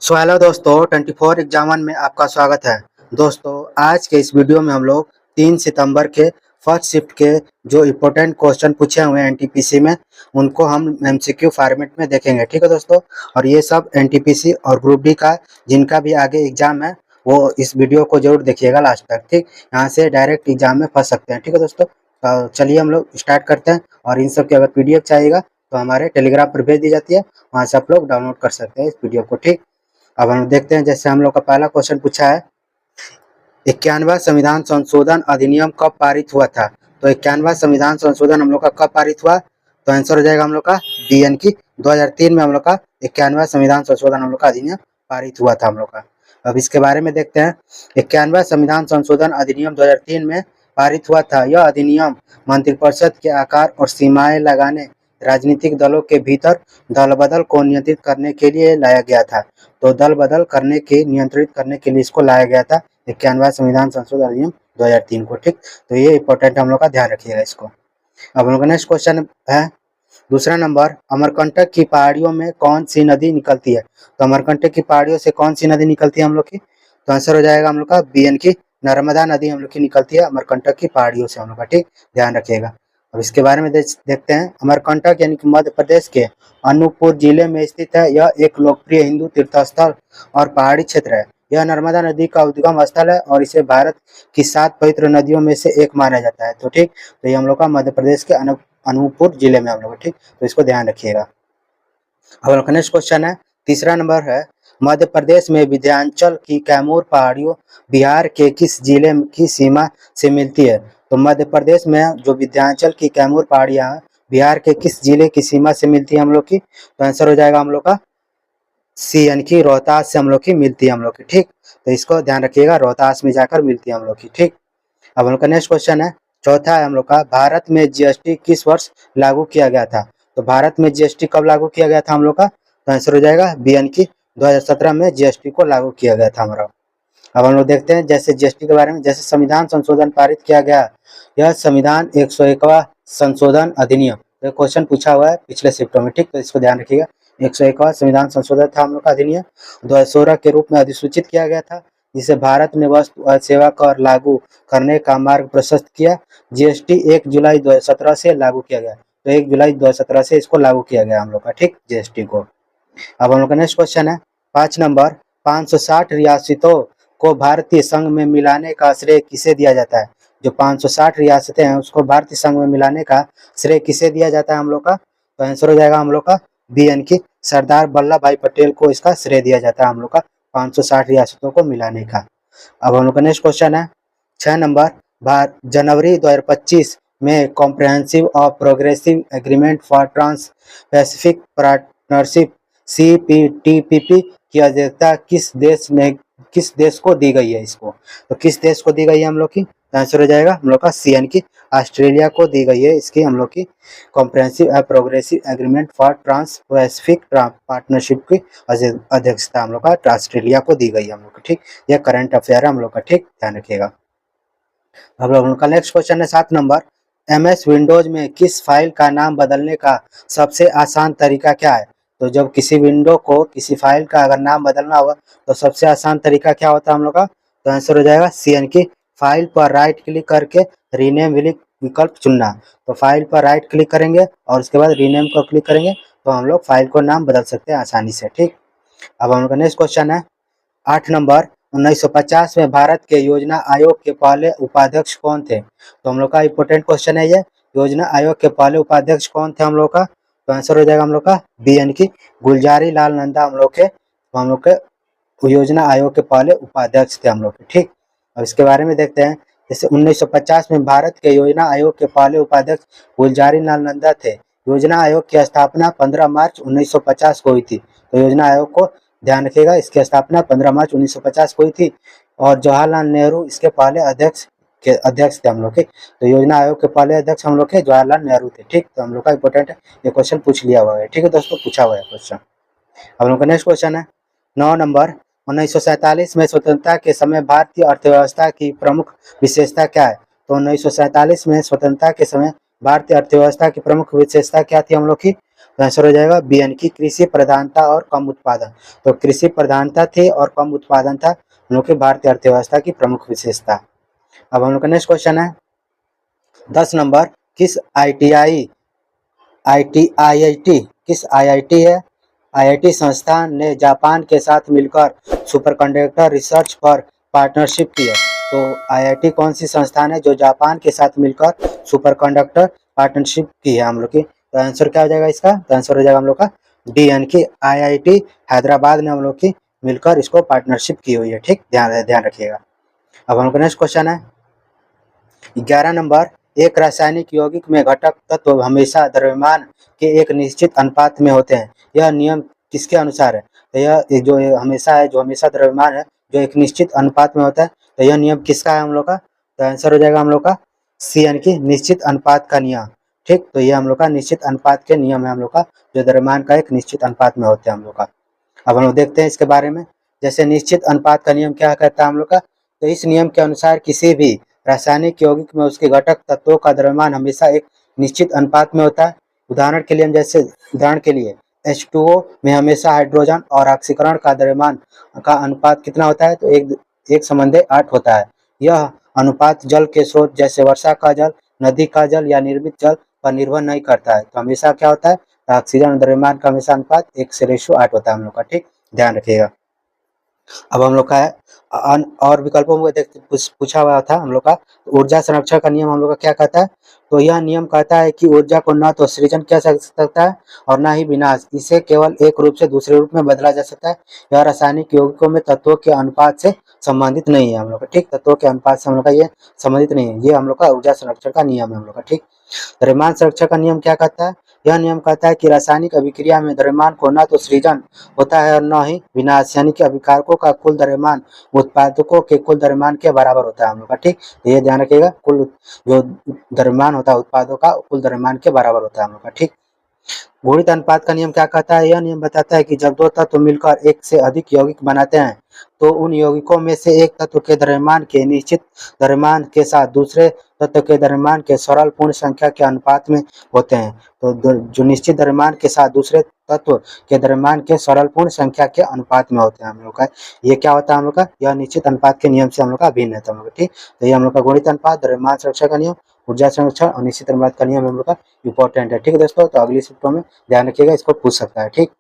Hello दोस्तों 24 एग्जामन में आपका स्वागत है। दोस्तों आज के इस वीडियो में हम लोग 3 सितंबर के फर्स्ट शिफ्ट के जो इम्पोर्टेंट क्वेश्चन पूछे हुए हैं एनटीपीसी में उनको हम एमसीक्यू फॉर्मेट में देखेंगे। ठीक है दोस्तों, और ये सब एनटीपीसी और ग्रुप डी का जिनका भी आगे एग्जाम है वो इस वीडियो को जरूर देखिएगा लास्ट तक। ठीक, यहाँ से डायरेक्ट एग्जाम में फंस सकते हैं। ठीक है दोस्तों, तो चलिए हम लोग स्टार्ट करते हैं। और इन सब की अगर पीडीएफ चाहिएगा तो हमारे टेलीग्राम पर भेज दी जाती है, वहाँ से आप लोग डाउनलोड कर सकते हैं इस पीडीएफ को। ठीक, अब हम देखते हैं। जैसे हम लोग का पहला क्वेश्चन पूछा है 91वां संविधान संशोधन अधिनियम कब पारित हुआ था। तो 91वां संविधान संशोधन हम लोग का कब पारित हुआ, तो आंसर हो जाएगा हम लोग का बी, यानी कि 2003 में हम लोग का 91वां संविधान संशोधन हम लोग का अधिनियम पारित हुआ था हम लोग का। अब इसके बारे में देखते हैं। 91वां संविधान संशोधन अधिनियम 2003 में पारित हुआ था। यह अधिनियम मंत्रिपरिषद के आकार और सीमाएं लगाने, राजनीतिक दलों के भीतर दल बदल को नियंत्रित करने के लिए लाया गया था। तो दल बदल करने के नियंत्रित करने के लिए इसको लाया गया था 91वां संविधान संशोधन अधिनियम 2003 को। ठीक, तो ये इंपॉर्टेंट हम लोग का ध्यान रखिएगा इसको। अब हम लोग का नेक्स्ट क्वेश्चन है दूसरा नंबर, अमरकंटक की पहाड़ियों में कौन सी नदी निकलती है। तो अमरकंटक की पहाड़ियों से कौन सी नदी निकलती है हम लोग की, तो आंसर हो जाएगा हम लोग का बी, यानी कि नर्मदा नदी हम लोग की निकलती है अमरकंटक की पहाड़ियों से हम लोग का। ठीक, ध्यान रखिएगा। अब इसके बारे में देखते हैं। अमरकंटक यानी कि मध्य प्रदेश के अनूपपुर जिले में स्थित है। यह एक लोकप्रिय हिंदू तीर्थस्थल और पहाड़ी क्षेत्र है। यह नर्मदा नदी का उद्गम स्थल है और इसे भारत की 7 पवित्र नदियों में से एक माना जाता है। तो ठीक, तो ये हम लोग का मध्य प्रदेश के अनूपपुर जिले में हम लोग। ठीक, तो इसको ध्यान रखिएगा। अब हम लोग का नेक्स्ट क्वेश्चन है तीसरा नंबर है, मध्य प्रदेश में विंध्याचल की कैमूर पहाड़ियों बिहार के किस जिले की सीमा से मिलती है। तो मध्य प्रदेश में जो विंध्याचल की कैमूर पहाड़ियां बिहार के किस जिले की सीमा से मिलती है हम लोग की, तो आंसर हो जाएगा हम लोग का सी, यानी कि रोहतास से हम लोग की मिलती है हम लोग की। ठीक, तो इसको ध्यान रखिएगा, रोहतास में जाकर मिलती है हम लोग की। ठीक, अब हम लोग का नेक्स्ट क्वेश्चन है चौथा है हम लोग का, भारत में जीएसटी किस वर्ष लागू किया गया था। तो भारत में जीएसटी कब लागू किया गया था हम लोग का, तो आंसर हो जाएगा बी, यानी कि 2017 में जीएसटी को लागू किया गया था हमारा। अब हम लोग देखते हैं जैसे जीएसटी के बारे में। जैसे संविधान संशोधन पारित किया गया, यह संविधान 101वां संशोधन अधिनियम, तो क्वेश्चन पूछा हुआ है पिछले शिफ्टों में। ठीक, तो इसको ध्यान रखिएगा। 101वां संविधान संशोधन था हम लोग का अधिनियम, 2016 के रूप में अधिसूचित किया गया था, जिसे भारत ने वस्तु और सेवा कर लागू करने का मार्ग प्रशस्त किया। जीएसटी 1 जुलाई 2017 से लागू किया गया, तो 1 जुलाई 2017 से इसको लागू किया गया हम लोग का। ठीक, जीएसटी को। अब हम लोग का नेक्स्ट क्वेश्चन है 5 नंबर, 560 रियासतों को भारतीय संघ में मिलाने का श्रेय किसे दिया जाता है। जो 560 रियासतें हैं उसको भारतीय संघ में मिलाने का श्रेय किसे दिया जाता है हम लोग का, तो आंसर हो जाएगा हम लोग का बी, यानी कि सरदार वल्लभ भाई पटेल को इसका श्रेय दिया जाता है हम लोग का 560 रियासतों को मिलाने का। अब हम लोग का नेक्स्ट क्वेश्चन है 6 नंबर, जनवरी 2025 में कॉम्प्रिहेंसिव और progressive agreement for trans Pacific partnership CPTPP की अध्यक्षता किस देश को दी गई है इसको, तो किस देश को दी गई है हम लोग की, आंसर हो जाएगा हम लोग का सी, यानी कि ऑस्ट्रेलिया को दी गई है इसकी हम लोग की comprehensive and progressive agreement for trans Pacific partnership की अध्यक्षता हम लोग का ऑस्ट्रेलिया को दी गई है हम लोग की। ठीक, यह करंट अफेयर है हम लोग का। ठीक, ध्यान रखिएगा। अब लोग का नेक्स्ट क्वेश्चन है 7 नंबर, MS विंडोज में किस फाइल का नाम बदलने का सबसे आसान तरीका क्या है। तो जब किसी विंडो को किसी फाइल का अगर नाम बदलना होगा तो सबसे आसान तरीका क्या होता है हम लोग का, तो आंसर हो जाएगा सी, यानी कि फाइल पर राइट क्लिक करके रीनेम विकल्प चुनना। तो फाइल पर राइट क्लिक करेंगे और उसके बाद रीनेम को क्लिक करेंगे तो हम लोग फाइल को नाम बदल सकते हैं आसानी से। ठीक, अब हम लोग का नेक्स्ट क्वेश्चन है 8 नंबर, 1950 में भारत के योजना आयोग के पहले उपाध्यक्ष कौन थे। तो हम लोग का इंपोर्टेंट क्वेश्चन है ये, योजना आयोग के पहले उपाध्यक्ष कौन थे हम लोग का, तो आंसर हो जाएगा हम लोग का बी, यानी कि गुलजारी लाल नंदा हम लोग के योजना आयोग के पहले उपाध्यक्ष थे हम लोग के। ठीक, अब इसके बारे में देखते हैं। जैसे 1950 में भारत के योजना आयोग के पहले उपाध्यक्ष गुलजारी लाल नंदा थे। योजना आयोग की स्थापना 15 मार्च 1950 को हुई थी। तो योजना आयोग को ध्यान रखिएगा, इसकी स्थापना 15 मार्च 1950 को हुई थी और जवाहरलाल नेहरू इसके पहले अध्यक्ष थे हम लोग के। तो योजना आयोग के पहले अध्यक्ष हम लोग के जवाहरलाल नेहरू थे। ठीक, तो हम लोग का इंपोर्टेंट है, ये क्वेश्चन पूछ लिया हुआ है। ठीक है दोस्तों, पूछा हुआ है क्वेश्चन। हम लोग का नेक्स्ट क्वेश्चन है 9 नंबर, 1947 में स्वतंत्रता के समय भारतीय अर्थव्यवस्था की प्रमुख विशेषता क्या है। तो 1947 में स्वतंत्रता के समय भारतीय अर्थव्यवस्था की प्रमुख विशेषता क्या थी हम लोग की, तो आंसर हो जाएगा बी यानी कि कृषि प्रधानता और कम उत्पादन। तो कृषि प्रधानता थी और कम उत्पादन था हम लोग की भारतीय अर्थव्यवस्था की प्रमुख विशेषता। अब हम लोग का नेक्स्ट क्वेश्चन है 10 नंबर, किस आईआईटी किस आईआईटी है आईआईटी संस्थान ने जापान के साथ मिलकर सुपरकंडक्टर रिसर्च पर पार्टनरशिप की है। तो आईआईटी कौन सी संस्थान है जो जापान के साथ मिलकर सुपरकंडक्टर पार्टनरशिप की है हम लोग की। तो आंसर क्या हो जाएगा इसका, तो आंसर हो जाएगा हम लोग का डी यानी कि आईआईटी हैदराबाद ने हम लोग की मिलकर इसको पार्टनरशिप की हुई है। ठीक, ध्यान रखिएगा। अब हम लोग का नेक्स्ट क्वेश्चन है 11 नंबर, एक रासायनिक यौगिक में घटक तत्व हमेशा द्रव्यमान के एक निश्चित अनुपात में होते हैं। यह नियम किसके अनुसार है। तो यह जो हमेशा द्रव्यमान है जो एक निश्चित अनुपात में होता है, तो यह नियम किसका है हम लोग का। तो आंसर हो जाएगा हम लोग का सी यानी कि निश्चित अनुपात का नियम। ठीक, तो ये हम लोग का निश्चित अनुपात के नियम है हम लोग का, जो द्रव्यमान का एक निश्चित अनुपात में होते हैं हम लोग का। अब हम लोग देखते हैं इसके बारे में। जैसे निश्चित अनुपात का नियम क्या कहता है हम लोग का, तो इस नियम के अनुसार किसी भी रासायनिक यौगिक में उसके घटक तत्वों का द्रव्यमान हमेशा एक निश्चित अनुपात में होता है। उदाहरण के लिए H2O में हमेशा हाइड्रोजन और ऑक्सीकरण का द्रव्यमान का अनुपात कितना होता है, तो एक संबंधी 8 होता है। यह अनुपात जल के स्रोत जैसे वर्षा का जल, नदी का जल या निर्मित जल पर निर्भर नहीं करता है। तो हमेशा क्या होता है, ऑक्सीजन और द्रव्यमान का हमेशा अनुपात 1:8 होता है हम लोग का। ठीक, ध्यान रखिएगा। अब हम लोग का है और विकल्पों में पूछा हुआ था हम लोग का ऊर्जा संरक्षण का नियम हम लोग का क्या कहता है। तो यह नियम कहता है कि ऊर्जा को न तो सृजन किया जा सकता है और न ही विनाश, इसे केवल एक रूप से दूसरे रूप में बदला जा सकता है। यह रासायनिक यौगिकों में तत्वों के अनुपात से संबंधित नहीं है हम लोग का। ठीक, तत्वों के अनुपात से हम लोग का ये संबंधित नहीं है, ये हम लोग का ऊर्जा संरक्षण का नियम है हम लोग का। ठीक, द्रव्यमान संरक्षण का नियम क्या कहता है। यह नियम कहता है कि रासायनिक अभिक्रिया में द्रव्यमान को न तो सृजन होता है और न ही विनाश, यानी कि अभिकारकों का कुल द्रव्यमान उत्पादकों के कुल द्रव्यमान के बराबर होता है हम लोग का। ठीक, तो ये ध्यान रखिएगा, कुल जो द्रव्यमान होता है उत्पादों का कुल द्रव्यमान के बराबर होता है हम लोग का। ठीक, गुणित अनुपात का नियम क्या कहता है। यह नियम बताता है कि जब दो तत्व मिलकर एक से अधिक यौगिक बनाते हैं तो उन यौगिकों में से एक तत्व के द्रव्यमान के निश्चित द्रव्यमान के साथ दूसरे तत्व के द्रव्यमान के सरल पूर्ण संख्या के अनुपात में होते हैं। तो जो निश्चित द्रव्यमान के साथ दूसरे तत्व के द्रव्यमान के सरल पूर्ण संख्या के अनुपात में होते हैं हम लोग का। ये क्या होता है हम लोग का, यह निश्चित अनुपात के नियम से हम लोग का अभिन्न है हम लोग। ठीक, तो ये हम लोग का गुणित अनुपात, द्रव्यमान संरक्षण का नियम, ऊर्जा संरक्षण और निश्चित अनुपात का नियम हम लोग का इंपॉर्टेंट है। ठीक है दोस्तों, तो अगली शिफ्टों में ध्यान रखिएगा, इसको पूछ सकता है। ठीक,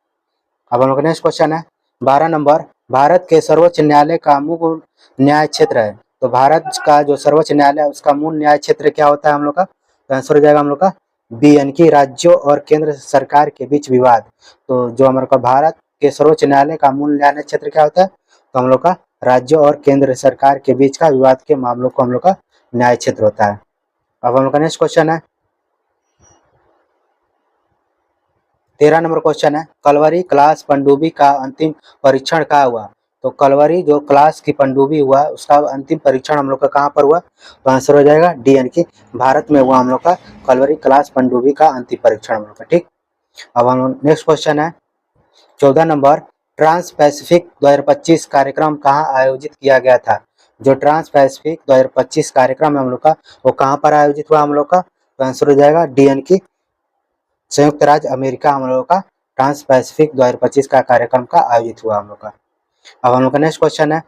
अब हम लोग का नेक्स्ट क्वेश्चन है 12 नंबर, भारत के सर्वोच्च न्यायालय का मूल न्याय क्षेत्र है। तो भारत का जो सर्वोच्च न्यायालय है उसका मूल न्याय क्षेत्र क्या होता है हम लोग का। तो आंसर हो जाएगा हम लोग का बी यानी कि राज्यों और केंद्र सरकार के बीच विवाद। तो जो हमारे का भारत के सर्वोच्च न्यायालय का मूल न्याय क्षेत्र क्या होता है, तो हम लोग का राज्यों और केंद्र सरकार के बीच का विवाद के मामलों को हम लोग का न्याय क्षेत्र होता है। अब हम लोग का नेक्स्ट क्वेश्चन है 13 नंबर क्वेश्चन है, कलवरी क्लास पनडुब्बी का अंतिम परीक्षण कहाँ हुआ। तो कलवरी जो क्लास की पनडुब्बी हुआ उसका अंतिम परीक्षण हम लोग का कहाँ पर हुआ। तो आंसर हो जाएगा डी यानी कि भारत में हुआ हम लोग का कलवरी क्लास पनडुब्बी का अंतिम परीक्षण हम लोग का। ठीक, अब हम नेक्स्ट क्वेश्चन है 14 नंबर, ट्रांस पैसिफिक 2025 कार्यक्रम कहाँ आयोजित किया गया था। जो ट्रांस पैसिफिक 2025 कार्यक्रम है हम लोग का वो कहाँ पर आयोजित हुआ हम लोग का। तो आंसर हो जाएगा डी यानी कि संयुक्त राज्य अमेरिका हम लोगों का ट्रांस पैसिफिक 2025 का कार्यक्रम का आयोजित हुआ हम लोग का। अब हम लोग का नेक्स्ट क्वेश्चन है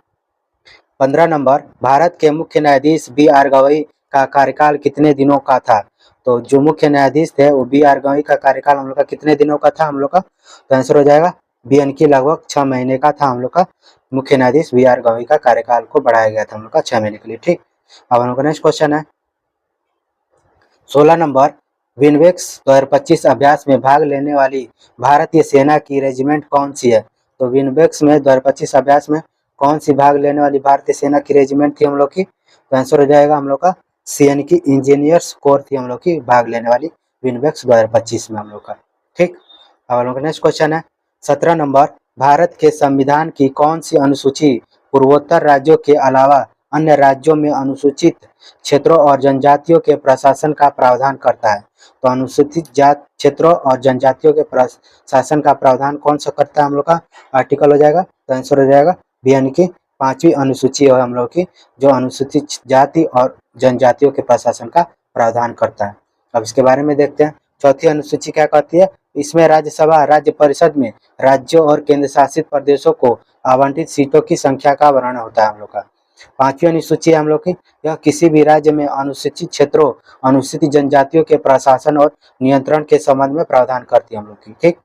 15 नंबर, भारत के मुख्य न्यायाधीश बी.आर. गवई का कार्यकाल कितने दिनों का था। तो जो मुख्य न्यायाधीश थे वो बी.आर. गवई का कार्यकाल हम लोग का कितने दिनों का था हम लोग का। तो आंसर हो जाएगा बी यानी कि लगभग 6 महीने का था हम लोग का। मुख्य न्यायाधीश बी.आर. गवई का कार्यकाल को बढ़ाया गया था हम लोग का 6 महीने के लिए। ठीक, अब हम लोग का नेक्स्ट क्वेश्चन है 16 नंबर, विनवेक्स 2025 अभ्यास में भाग लेने वाली भारतीय सेना की रेजिमेंट कौन सी है। तो विनवेक्स में 2025 अभ्यास में कौन सी भाग लेने वाली भारतीय सेना की रेजिमेंट थी हम लोग की। तो आंसर हो जाएगा हम लोग का सी यानी कि इंजीनियर्स कोर थी हम लोग की भाग लेने वाली विनवेक्स 2025 में हम लोग का। ठीक, अब हम लोग का नेक्स्ट क्वेश्चन है 17 नंबर, भारत के संविधान की कौन सी अनुसूची पूर्वोत्तर राज्यों के अलावा अन्य राज्यों में अनुसूचित क्षेत्रों और जनजातियों के प्रशासन का प्रावधान करता है। तो अनुसूचित जात क्षेत्रों और जनजातियों के प्रशासन का प्रावधान कौन सा करता है हम लोग का आर्टिकल हो जाएगा। तो आंसर हो जाएगा बी यानी कि 5वीं अनुसूची है हम लोग की, जो अनुसूचित जाति और जनजातियों के प्रशासन का प्रावधान करता है। अब इसके बारे में देखते हैं चौथी अनुसूची क्या कहती है, इसमें राज्यसभा राज्य परिषद में राज्यों और केंद्र शासित प्रदेशों को आवंटित सीटों की संख्या का वर्णन होता है हम लोग का। पांचवी अनुसूची हम लोग की, यह किसी भी राज्य में अनुसूचित क्षेत्रों अनुसूचित जनजातियों के प्रशासन और नियंत्रण के संबंध में प्रावधान करती है हम लोग की। ठीक।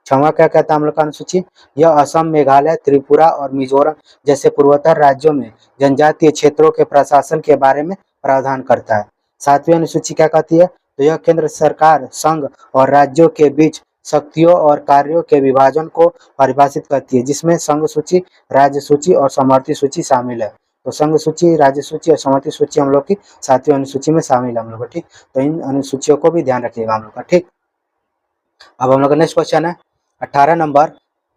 छठवां क्या कहता है हम लोग का अनुसूची, यह असम, मेघालय, त्रिपुरा और मिजोरम जैसे पूर्वोत्तर राज्यों में जनजातीय क्षेत्रों के प्रशासन के बारे में प्रावधान करता है। सातवीं अनुसूची क्या कहती है, तो यह केंद्र सरकार, संघ और राज्यों के बीच शक्तियों और कार्यों के विभाजन को परिभाषित करती है, जिसमें संघ सूची, राज्य सूची और समवर्ती सूची शामिल है। तो संघ सूची, राज्य सूची और समवर्ती सूची हम लोग की सातवीं अनुसूची में शामिल है हम लोग का। ठीक। तो इन अनुसूचियों को भी ध्यान रखिएगा हम लोग का। ठीक। अब हम लोग का नेक्स्ट क्वेश्चन है 18 नंबर,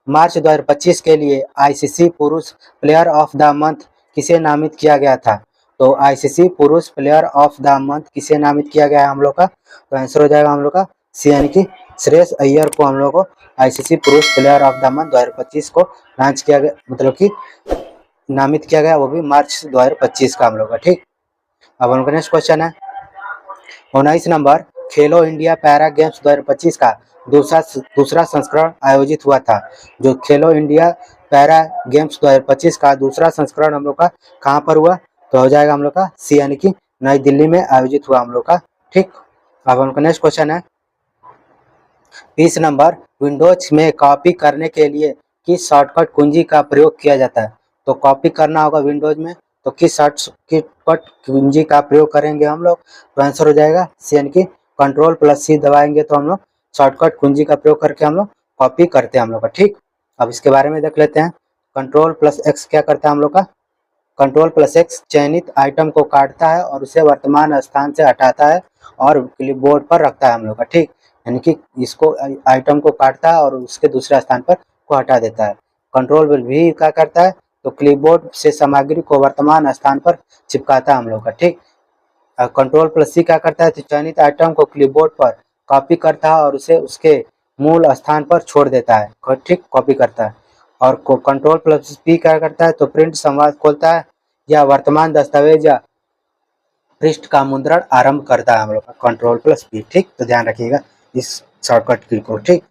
मार्च 2025 के लिए आईसीसी पुरुष प्लेयर ऑफ द मंथ किसे नामित किया गया था। तो आईसीसी पुरुष प्लेयर ऑफ द मंथ किसे नामित किया गया है हम लोग का, तो आंसर हो जाएगा हम लोग का सी, यानी कि श्रेयस अय्यर को हम लोग को आईसीसी पुरुष प्लेयर ऑफ द मंथ 2025 को लॉन्च किया गया, मतलब कि नामित किया गया, वो भी मार्च 2025 का हम लोग का। ठीक। अब हम लोग का नेक्स्ट क्वेश्चन है 19 नंबर, खेलो इंडिया पैरा गेम्स 2025 का दूसरा संस्करण आयोजित हुआ था। जो खेलो इंडिया पैरा गेम्स 2025 का दूसरा संस्करण हम लोग का कहाँ पर हुआ, तो हो जाएगा हम लोग का सी, यानी कि नई दिल्ली में आयोजित हुआ हम लोग का। ठीक। अब हम लोग का नेक्स्ट क्वेश्चन है 20 नंबर, विंडोज में कॉपी करने के लिए किस शॉर्टकट कुंजी का प्रयोग किया जाता है। तो कॉपी करना होगा विंडोज में, तो किस शॉर्टकट कुंजी का प्रयोग करेंगे हम लोग, तो आंसर हो जाएगा सी, यानी कि Ctrl+C दबाएंगे तो हम लोग शॉर्टकट कुंजी का प्रयोग करके हम लोग कॉपी करते हैं हम लोग का। ठीक। अब इसके बारे में देख लेते हैं। Ctrl+X क्या करता है हम लोग का, Ctrl+X चयनित आइटम को काटता है और उसे वर्तमान स्थान से हटाता है और क्लिपबोर्ड पर रखता है हम लोग का। ठीक। यानी कि इसको आइटम को काटता है और उसके दूसरे स्थान पर को हटा देता है। Ctrl+V क्या करता है, तो क्लिपबोर्ड से सामग्री को वर्तमान स्थान पर चिपकाता है हम लोग का। ठीक। Ctrl+C क्या करता है, तो चयनित आइटम को क्लिपबोर्ड पर कॉपी करता है और उसे उसके मूल स्थान पर छोड़ देता है। ठीक, कॉपी करता है। और Ctrl+P क्या करता है, तो प्रिंट संवाद खोलता है या वर्तमान दस्तावेज या पृष्ठ का मुद्रण आरंभ करता है हम लोग का Ctrl+P। ठीक। तो ध्यान रखिएगा इस शॉर्टकट की को। ठीक।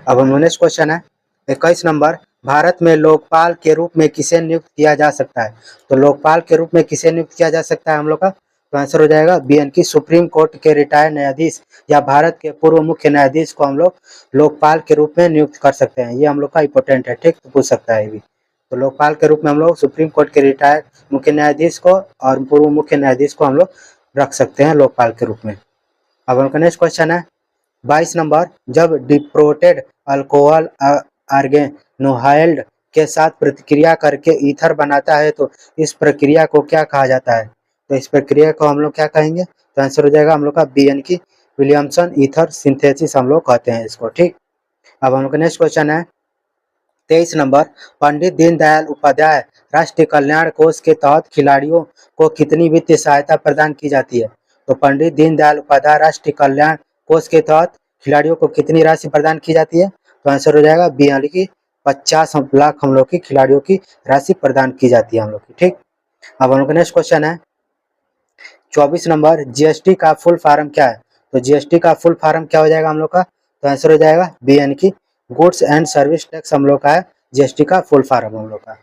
अब हम नेक्स्ट क्वेश्चन है 21 नंबर, भारत में लोकपाल के रूप में किसे नियुक्त किया जा सकता है। तो लोकपाल के रूप में किसे नियुक्त किया जा सकता है हम लोग का, तो आंसर हो जाएगा बी, यानी कि सुप्रीम कोर्ट के रिटायर्ड न्यायाधीश या भारत के पूर्व मुख्य न्यायाधीश को हम लोग लोकपाल के रूप में नियुक्त कर सकते हैं। ये हम लोग का इंपॉर्टेंट है। ठीक। तो पूछ सकता है ये भी। तो लोकपाल के रूप में हम लोग सुप्रीम कोर्ट के रिटायर्ड मुख्य न्यायाधीश को और पूर्व मुख्य न्यायाधीश को हम लोग रख सकते हैं लोकपाल के रूप में। अब उनका नेक्स्ट क्वेश्चन है 22 नंबर, जब डिप्रोटेड अल्कोहल ऑर्गेनोहाइड के साथ प्रतिक्रिया करके ईथर बनाता है तो इस प्रक्रिया को क्या कहा जाता है। तो इस प्रक्रिया को हम लोग क्या कहेंगे, तो आंसर हो जाएगा हम लोग का बी, यानी कि विलियमसन ईथर सिंथेसिस हम लोग कहते हैं इसको। ठीक। अब हम लोग का नेक्स्ट क्वेश्चन है 23 नंबर, पंडित दीनदयाल उपाध्याय राष्ट्रीय कल्याण कोष के तहत खिलाड़ियों को कितनी वित्तीय सहायता प्रदान की जाती है। तो पंडित दीनदयाल उपाध्याय राष्ट्रीय कल्याण कोष के तहत खिलाड़ियों को कितनी राशि प्रदान की जाती है, तो आंसर हो जाएगा बी, यानी कि 50 लाख हम लोग की खिलाड़ियों की राशि प्रदान की जाती है हम लोग की। ठीक। अब हम लोग का नेक्स्ट क्वेश्चन है 24 नंबर, जीएसटी का फुल फॉर्म क्या है। तो जीएसटी का फुल फॉर्म क्या हो जाएगा हम लोग का, तो आंसर हो जाएगा बी, यानी कि गुड्स एंड सर्विस टैक्स हम लोग का है जीएसटी का फुल फॉर्म हम लोग का।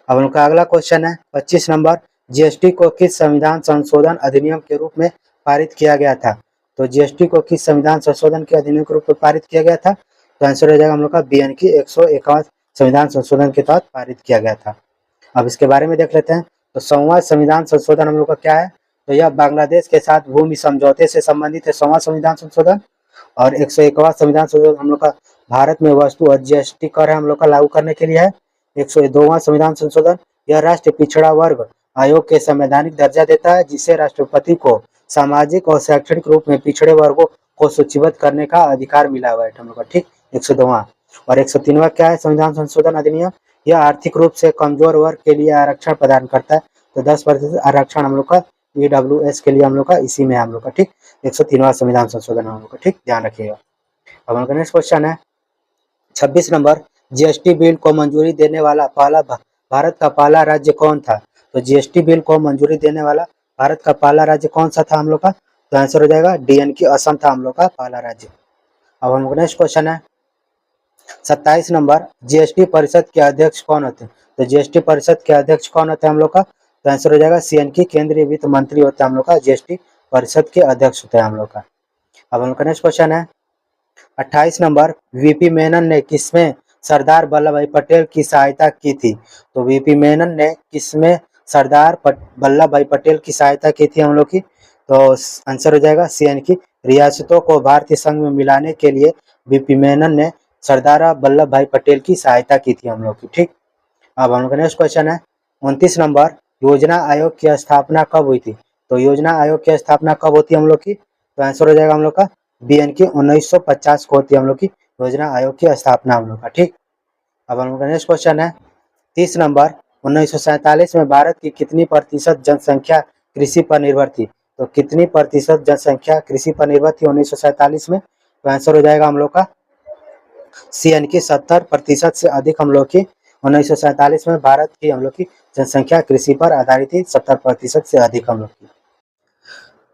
अब हम लोग का अगला क्वेश्चन है 25 नंबर, जीएसटी को किस संविधान संशोधन अधिनियम के रूप में पारित किया गया था। तो जीएसटी को किस संविधान संशोधन के अधिनियम के रूप में पारित किया गया था, तो आंसर हो जाएगा हम लोग का बी, यानी कि 151 संविधान संशोधन के तहत पारित किया गया था। अब इसके बारे में देख लेते हैं। तो 100वां संविधान संशोधन हम लोग का क्या है, तो यह बांग्लादेश के साथ भूमि समझौते से संबंधित है 100वां संविधान संशोधन। और 101वां संविधान संशोधन हम लोग का भारत में वस्तु और जीएसटी कर हम लोग का लागू करने के लिए है। 102वां संविधान संशोधन, यह राष्ट्रीय पिछड़ा वर्ग आयोग के संवैधानिक दर्जा देता है, जिसे राष्ट्रपति को सामाजिक और शैक्षणिक रूप में पिछड़े वर्गों को सूचीबद्ध करने का अधिकार मिला हुआ है हम लोग का। ठीक। 102वां। और 103वां क्या है संविधान संशोधन अधिनियम, यह आर्थिक रूप से कमजोर वर्ग के लिए आरक्षण प्रदान करता है। तो 10% आरक्षण हम लोग का EWS के लिए हम लोग का इसी में हम लोग का। ठीक। 103वां संविधान संशोधन हम लोग का। ठीक, ध्यान रखिएगा। अब हम लोग का नेक्स्ट क्वेश्चन है 26 नंबर, जीएसटी बिल को मंजूरी देने वाला भारत का पहला राज्य कौन था। तो जीएसटी बिल को मंजूरी देने वाला भारत का पहला राज्य कौन सा था हम लोग का, तो आंसर हो जाएगा DN की असम था हम लोग का पहला राज्य। अब हम लोग नेक्स्ट क्वेश्चन है 27 नंबर, GST परिषद के अध्यक्ष कौन होते हैं? तो GST परिषद के अध्यक्ष कौन होते हैं हम लोग का? तो आंसर हो जाएगा CN की केंद्रीय वित्त मंत्री होता है हम लोग का, GST परिषद के अध्यक्ष होते हैं हम लोग का। अब हम लोग का नेक्स्ट क्वेश्चन है 28 नंबर, VP मेनन ने किसमें सरदार वल्लभ भाई पटेल की सहायता की थी? तो VP मेनन ने किसमें सरदार वल्लभ भाई पटेल की सहायता की थी हम लोग की? तो आंसर हो जाएगा CN की रियासतों को भारतीय संघ में मिलाने के लिए VP मेनन ने सरदार वल्लभ भाई पटेल की सहायता की थी हम लोग की। ठीक, अब हम लोग का नेक्स्ट क्वेश्चन है 29 नंबर, योजना आयोग की स्थापना कब हुई थी? तो योजना आयोग की स्थापना कब होती है हम लोग की? तो आंसर हो जाएगा हम लोग का BN की 1950 को होती है हम लोग की योजना आयोग की स्थापना हम लोग का। ठीक, अब हम लोग का नेक्स्ट क्वेश्चन है 30 नंबर, 1947 में भारत की कितनी प्रतिशत जनसंख्या कृषि पर निर्भर थी? तो कितनी प्रतिशत जनसंख्या कृषि पर निर्भर थी 1947 में? तो आंसर हो जाएगा हम लोग का CN की 70% से अधिक हम लोग की 1947 में भारत की हम लोग की जनसंख्या कृषि पर आधारित थी, 70% से अधिक हम लोग की।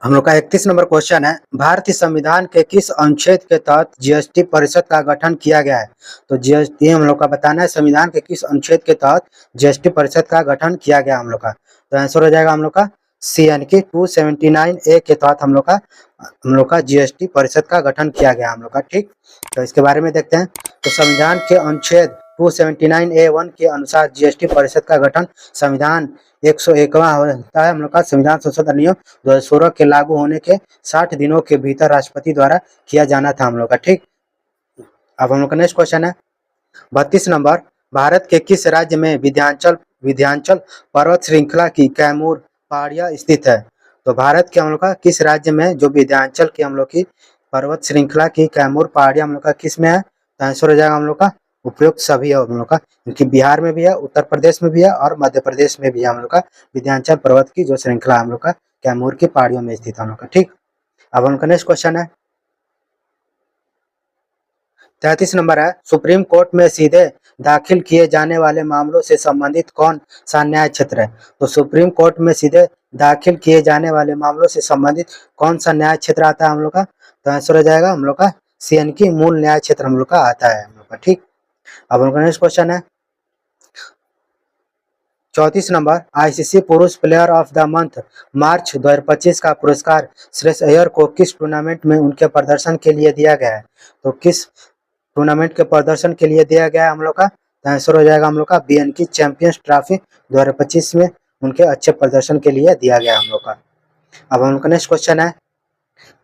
हम लोग का 31 नंबर क्वेश्चन है, भारतीय संविधान के किस अनुच्छेद के तहत GST परिषद का गठन किया गया है? तो GST हम लोग का बताना है संविधान के किस अनुच्छेद के तहत GST परिषद का गठन किया गया हम लोग का। तो आंसर हो जाएगा हम लोग का CN की 279A के तहत हम लोग का GST परिषद का गठन किया गया हम लोग का। ठीक, तो इसके बारे में देखते हैं। तो संविधान के अनुच्छेद 279A1 के अनुसार GST परिषद का गठन संविधान 101वां होता है हम लोग का संविधान संशोधन अधिनियम 2016 के लागू होने के 60 दिनों के भीतर राष्ट्रपति द्वारा किया जाना था हम लोग का। ठीक, अब हम लोग का नेक्स्ट क्वेश्चन है 32 नंबर, भारत के किस राज्य में विंध्याचल पर्वत श्रृंखला की कैमूर पहाड़ियां स्थित है? तो भारत के हम लोग का किस राज्य में जो विंध्याचल की हम लोग की पर्वत श्रृंखला की कैमूर पहाड़ियां हम लोग का किस में है? तो आंसर हो जाएगा हम लोग का उपयुक्त सभी है हम लोग का, क्योंकि बिहार में भी है, उत्तर प्रदेश में भी है और मध्य प्रदेश में भी है हम लोग का विंध्याचल पर्वत की जो श्रृंखला हम लोग का कैमूर की पहाड़ियों में स्थित है हम लोग का। ठीक, अब हम लोग का नेक्स्ट क्वेश्चन है 33 नंबर है, सुप्रीम कोर्ट में सीधे दाखिल किए जाने वाले मामलों से संबंधित कौन सा न्याय क्षेत्र है? तो सुप्रीम कोर्ट में सीधे दाखिल किए जाने वाले मामलों से संबंधित कौन सा न्याय क्षेत्र आता है हम लोग का? तो आंसर हो जाएगा हम लोग का CN की मूल न्याय क्षेत्र हम लोग का आता है हम लोग का। ठीक, अब हम लोग का नेक्स्ट क्वेश्चन है 34 नंबर, ICC पुरुष प्लेयर ऑफ द मंथ मार्च 2025 का पुरस्कार श्रेयस अय्यर को किस टूर्नामेंट में उनके प्रदर्शन के लिए दिया गया है? तो किस टूर्नामेंट के प्रदर्शन के लिए दिया गया है हम लोग का? तो आंसर हो जाएगा हम लोग का BN की चैंपियंस ट्रॉफी 2025 में उनके अच्छे प्रदर्शन के लिए दिया गया हम लोग का। अब हम लोग का नेक्स्ट क्वेश्चन है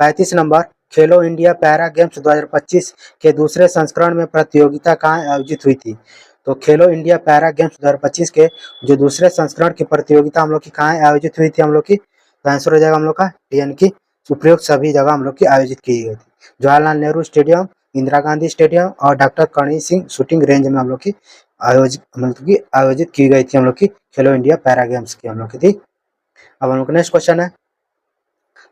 35 नंबर, खेलो इंडिया पैरा गेम्स 2025 के दूसरे संस्करण में प्रतियोगिता कहाँ आयोजित हुई थी? तो खेलो इंडिया पैरा गेम्स 2025 के जो दूसरे संस्करण की प्रतियोगिता हम लोग की कहाँ आयोजित हुई थी हम लोग की? तो आंसर हो जाएगा हम लोग का DN की उपयुक्त सभी जगह हम लोग की आयोजित की गई थी, जवाहरलाल नेहरू स्टेडियम, इंदिरा गांधी स्टेडियम और doctor Karni Singh shooting range में हम लोग की आयोजित की गई थी हम लोग की खेलो इंडिया पैरा गेम्स की हम लोग की थी। अब हम लोग का नेक्स्ट क्वेश्चन है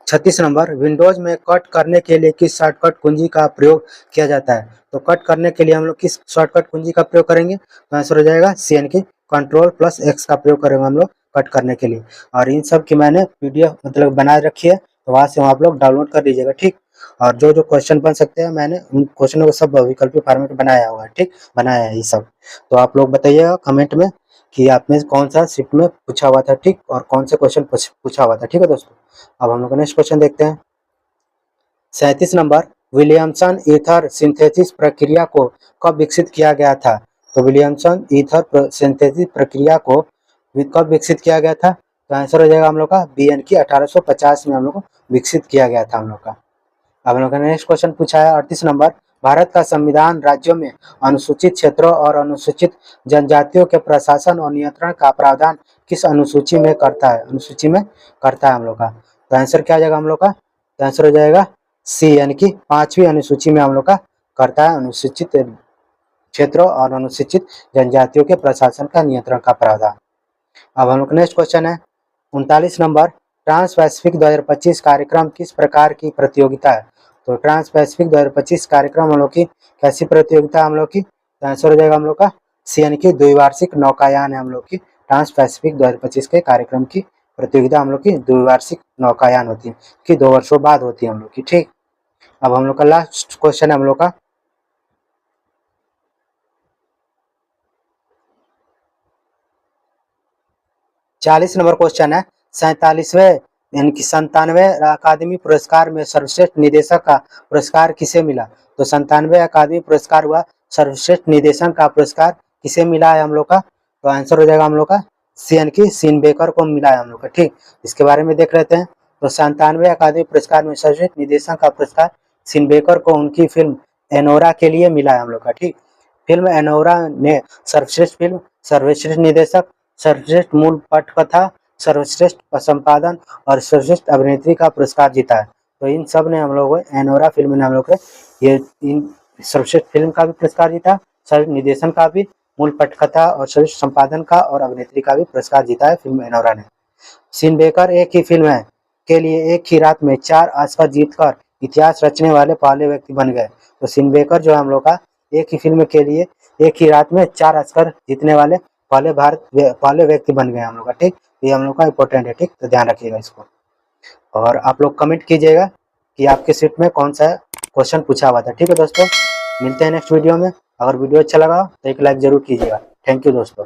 36 नंबर, विंडोज में कट करने के लिए किस शॉर्टकट कुंजी का प्रयोग किया जाता है? तो कट करने के लिए हम लोग किस शॉर्टकट कुंजी का प्रयोग करेंगे? तो आंसर हो जाएगा CN की Ctrl+X का प्रयोग करेंगे हम लोग कट करने के लिए। और इन सब की मैंने PDF मतलब बना रखी है, तो वहाँ से आप लोग डाउनलोड कर लीजिएगा। ठीक, और जो जो क्वेश्चन बन सकते हैं मैंने उन क्वेश्चनों को सब विकल्पी फॉर्मेट बनाया हुआ है। ठीक, बनाया है ये सब, तो आप लोग बताइएगा कमेंट में कि आप में कौन सा शिफ्ट में पूछा हुआ था। ठीक, और कौन से क्वेश्चन पूछा हुआ था। ठीक है दोस्तों, अब हम लोग नेक्स्ट क्वेश्चन देखते हैं 37 नंबर, विलियमसन ईथर सिंथेसिस प्रक्रिया को कब विकसित किया गया था? तो विलियमसन ईथर सिंथेसिस प्रक्रिया को कब विकसित किया गया था? तो आंसर हो जाएगा हम लोग का BN की 1850 में हम लोग को विकसित किया गया था हम लोग का। अब हम लोग का नेक्स्ट क्वेश्चन पूछा है 38 नंबर, भारत का संविधान राज्यों में अनुसूचित क्षेत्रों और अनुसूचित जनजातियों के प्रशासन और नियंत्रण का प्रावधान किस अनुसूची में करता है? अनुसूची में करता है हम लोग का। तो आंसर क्या आ जाएगा हम लोग का? तो आंसर हो जाएगा CN की 5वीं अनुसूची में हम लोग का करता है अनुसूचित क्षेत्रों और अनुसूचित जनजातियों के प्रशासन का नियंत्रण का प्रावधान। अब हम लोग नेक्स्ट क्वेश्चन है 39 नंबर, ट्रांस पैसिफिक 2025 कार्यक्रम किस प्रकार की प्रतियोगिता है? तो ट्रांस पैसिफिक 2025 कार्यक्रम हम लोग की कैसी प्रतियोगिता हम लोग की? तो आंसर हो जाएगा हम लोग का CN की द्विवार्षिक नौकायान है हम लोग की ट्रांस पैसिफिक 2025 के कार्यक्रम की प्रतियोगिता हम लोग की द्विवार्षिक नौकायान होती है कि 2 वर्षों बाद होती है हम लोग की। ठीक, अब हम लोग का लास्ट क्वेश्चन है हम लोग का 40 नंबर क्वेश्चन है। 47वें यानी कि 97वें अकादमी पुरस्कार में सर्वश्रेष्ठ निदेशक का पुरस्कार किसे मिला? तो 97वें अकादमी पुरस्कार हुआ सर्वश्रेष्ठ निदेशन का पुरस्कार किसे मिला है हम लोग का? तो आंसर हो जाएगा हम लोग का सीन बेकर को मिला है हम लोग का। ठीक, इसके बारे में देख लेते हैं। तो 97वें अकादमी पुरस्कार में सर्वश्रेष्ठ निदेशक का पुरस्कार सीन बेकर को उनकी फिल्म एनोरा के लिए मिला है हम लोग का। ठीक, फिल्म एनोरा ने सर्वश्रेष्ठ फिल्म, सर्वश्रेष्ठ निदेशक, सर्वश्रेष्ठ मूल पटकथा, सर्वश्रेष्ठ संपादन और सर्वश्रेष्ठ अभिनेत्री का पुरस्कार जीता है। तो इन सब ने हम लोग एनोरा फिल्म ने हम लोग ये इन सर्वश्रेष्ठ फिल्म का भी पुरस्कार जीता, सर्वश्रेष्ठ निर्देशन का भी, मूल पटकथा और सर्वश्रेष्ठ संपादन का और अभिनेत्री का भी पुरस्कार जीता है फिल्म एनोरा ने। सीन बेकर एक ही फिल्म है के लिए एक ही रात में 4 ऑस्कर जीतकर इतिहास रचने वाले पहले व्यक्ति बन गए। तो सीन बेकर जो है हम लोग का एक ही फिल्म के लिए एक ही रात में 4 ऑस्कर जीतने वाले पहले व्यक्ति बन गए हम लोग का। ठीक, ये हम लोग का इंपॉर्टेंट है। ठीक, तो ध्यान रखिएगा इसको। और आप लोग कमेंट कीजिएगा कि आपके शिफ्ट में कौन सा क्वेश्चन पूछा हुआ था। ठीक है दोस्तों, मिलते हैं नेक्स्ट वीडियो में। अगर वीडियो अच्छा लगा तो एक लाइक जरूर कीजिएगा। थैंक यू दोस्तों।